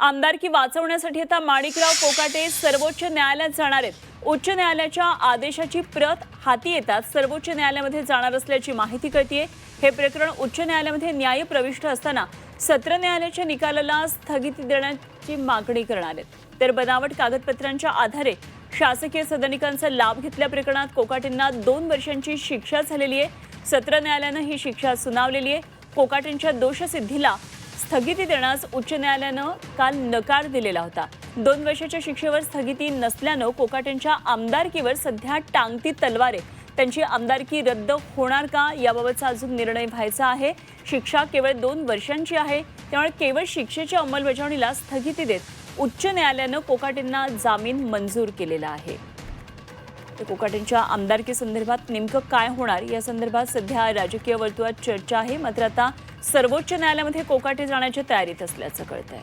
आमदारकी वाचवण्यासाठी आता माणिकराव कोकाटे सर्वोच्च न्यायालयात जाणार आहेत। उच्च न्यायालयाच्या आदेशाची प्रत हाती येताच सर्वोच्च न्यायालयामध्ये जाणार असल्याची माहिती कळतेय। हे प्रकरण उच्च न्यायालयामध्ये न्यायप्रविष्ट असताना सत्र न्यायालयाच्या निकालाला स्थगिती देण्याची मागणी करणार आहेत। तर बनावट कागदपत्रांच्या आधारे शासकीय सदनिकांचा लाभ घेतल्या प्रकरणात कोकाटेंना 2 वर्षांची शिक्षा झालेली आहे। सत्र न्यायालयाने ही शिक्षा सुनावलेली आहे। कोकाटेंच्या दोषसिद्धीला स्थगिती देण्यास उच्च न्यायालयानं काल नकार दिलेला होता। 2 वर्षाच्या शिक्षेवर स्थगिती नसल्यानं कोकाटेंच्या आमदारकीवर सध्या टांगती तलवार आहे। त्यांची आमदारकी रद्द होणार का याबाबतचा अजून निर्णय व्हायचा आहे। शिक्षा केवळ 2 वर्षांची आहे, त्यामुळे केवळ शिक्षेच्या अंमलबजावणीला स्थगिती देत उच्च न्यायालयानं कोकाटेंना जामीन मंजूर केलेला आहे। कोकाटेंच्या आमदारकी संदर्भात नेमकं काय होणार या संदर्भात सध्या राजकीय वर्तुळात चर्चा आहे। मात्र आता सर्वोच्च न्यायालयामध्ये कोकाटे जाण्याच्या तयारीत असल्याचं कळतंय।